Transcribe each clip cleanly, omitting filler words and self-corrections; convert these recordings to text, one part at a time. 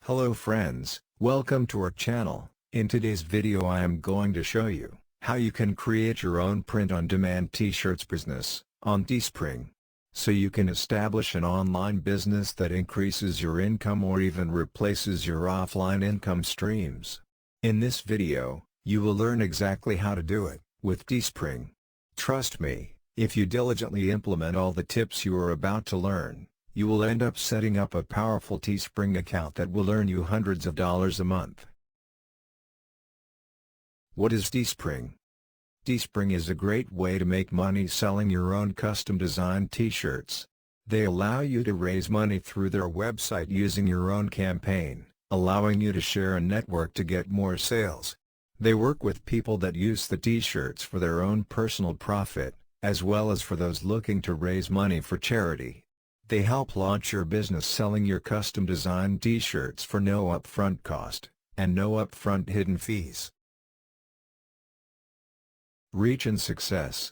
Hello friends, welcome to our channel. In today's video I am going to show you how you can create your own print-on-demand t-shirts business on Teespring. So you can establish an online business that increases your income or even replaces your offline income streams. In this video, you will learn exactly how to do it with Teespring. Trust me, if you diligently implement all the tips you are about to learn, you will end up setting up a powerful Teespring account that will earn you hundreds of dollars a month. What is Teespring? Teespring is a great way to make money selling your own custom-designed t-shirts. They allow you to raise money through their website using your own campaign, allowing you to share and network to get more sales. They work with people that use the t-shirts for their own personal profit, as well as for those looking to raise money for charity. They help launch your business selling your custom-designed t-shirts for no upfront cost, and no upfront hidden fees. Reach and success.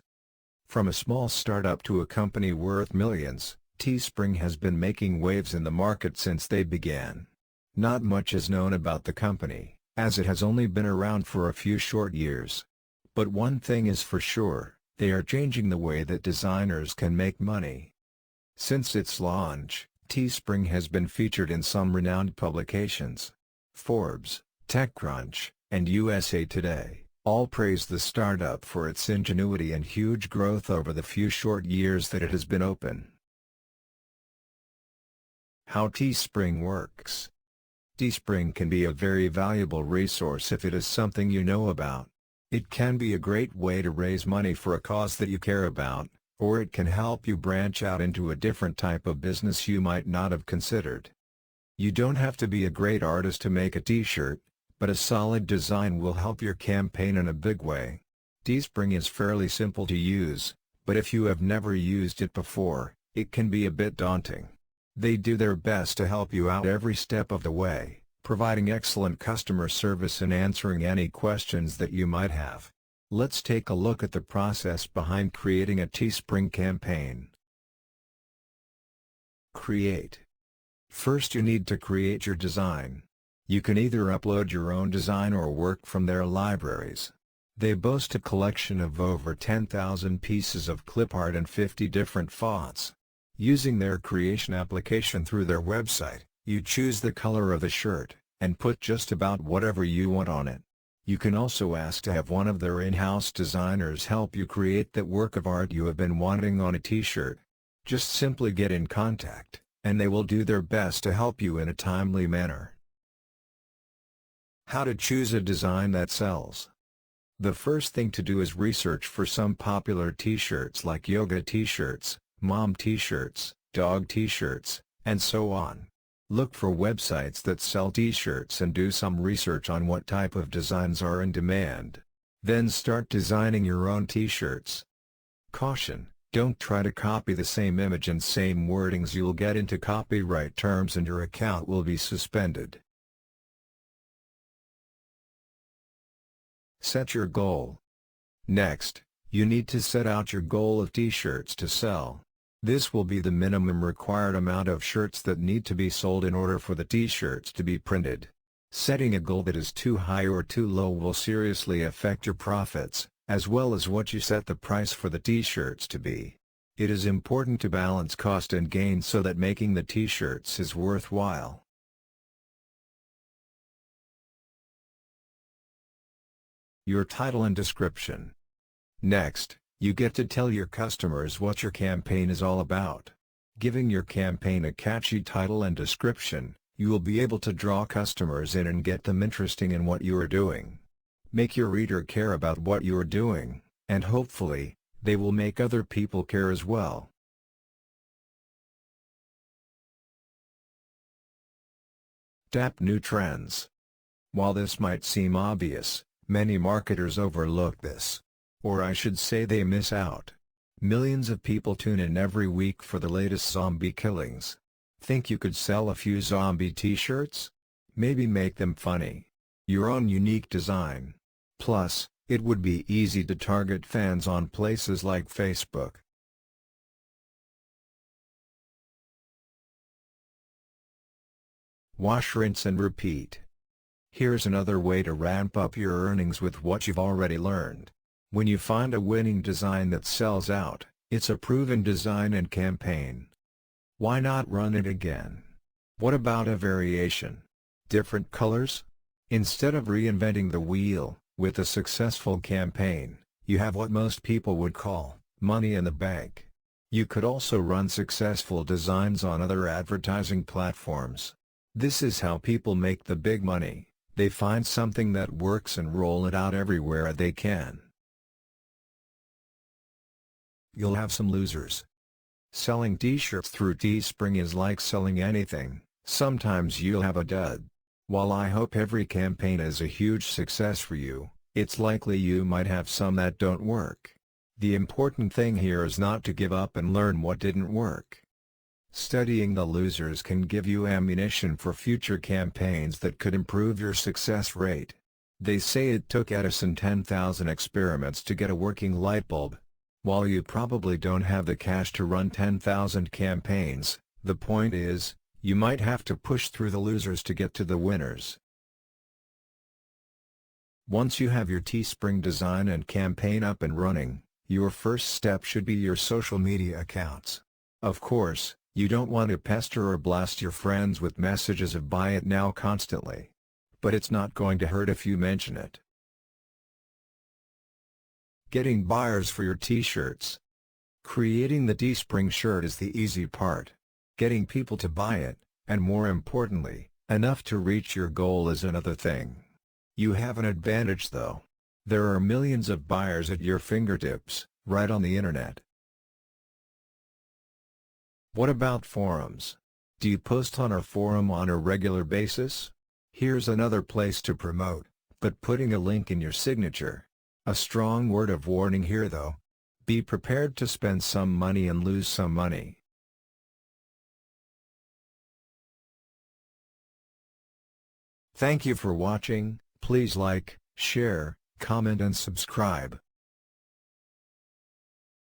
From a small startup to a company worth millions, Teespring has been making waves in the market since they began. Not much is known about the company, as it has only been around for a few short years. But one thing is for sure, they are changing the way that designers can make money. Since its launch, Teespring has been featured in some renowned publications. Forbes, Techcrunch, and USA Today all praise the startup for its ingenuity and huge growth over the few short years that it has been open. How Teespring works. Teespring can be a very valuable resource if it is something you know about. It can be a great way to raise money for a cause that you care about, or it can help you branch out into a different type of business you might not have considered. You don't have to be a great artist to make a t-shirt, but a solid design will help your campaign in a big way. Teespring is fairly simple to use, but if you have never used it before, it can be a bit daunting. They do their best to help you out every step of the way, providing excellent customer service and answering any questions that you might have. Let's take a look at the process behind creating a Teespring campaign. Create. First you need to create your design. You can either upload your own design or work from their libraries. They boast a collection of over 10,000 pieces of clip art and 50 different fonts. Using their creation application through their website, you choose the color of the shirt, and put just about whatever you want on it. You can also ask to have one of their in-house designers help you create that work of art you have been wanting on a t-shirt. Just simply get in contact, and they will do their best to help you in a timely manner. How to choose a design that sells. The first thing to do is research for some popular t-shirts like yoga t-shirts, mom t-shirts, dog t-shirts, and so on. Look for websites that sell t-shirts and do some research on what type of designs are in demand. Then start designing your own t-shirts. Caution: don't try to copy the same image and same wordings. You'll get into copyright terms and your account will be suspended. Set your goal. Next, you need to set out your goal of t-shirts to sell. This will be the minimum required amount of shirts that need to be sold in order for the t-shirts to be printed. Setting a goal that is too high or too low will seriously affect your profits, as well as what you set the price for the t-shirts to be. It is important to balance cost and gain so that making the t-shirts is worthwhile. Your title and description. Next, you get to tell your customers what your campaign is all about. Giving your campaign a catchy title and description, you will be able to draw customers in and get them interested in what you are doing. Make your reader care about what you are doing, and hopefully, they will make other people care as well. Tap new trends. While this might seem obvious, many marketers overlook this. Or I should say they miss out. Millions of people tune in every week for the latest zombie killings. Think you could sell a few zombie t-shirts? Maybe make them funny. Your own unique design. Plus, it would be easy to target fans on places like Facebook. Wash, rinse and repeat. Here's another way to ramp up your earnings with what you've already learned. When you find a winning design that sells out, it's a proven design and campaign. Why not run it again? What about a variation? Different colors? Instead of reinventing the wheel, with a successful campaign, you have what most people would call money in the bank. You could also run successful designs on other advertising platforms. This is how people make the big money. They find something that works and roll it out everywhere they can. You'll have some losers. Selling t-shirts through Teespring is like selling anything. Sometimes you'll have a dud. While I hope every campaign is a huge success for you, it's likely you might have some that don't work. The important thing here is not to give up and learn what didn't work. Studying the losers can give you ammunition for future campaigns that could improve your success rate. They say it took Edison 10,000 experiments to get a working light bulb. While you probably don't have the cash to run 10,000 campaigns, the point is, you might have to push through the losers to get to the winners. Once you have your Teespring design and campaign up and running, your first step should be your social media accounts. Of course, you don't want to pester or blast your friends with messages of buy it now constantly. But it's not going to hurt if you mention it. Getting buyers for your t-shirts. Creating the Teespring shirt is the easy part. Getting people to buy it, and more importantly, enough to reach your goal is another thing. You have an advantage though. There are millions of buyers at your fingertips, right on the internet. What about forums? Do you post on our forum on a regular basis? Here's another place to promote, but putting a link in your signature. A strong word of warning here though. Be prepared to spend some money and lose some money. Thank you for watching. Please like, share, comment and subscribe.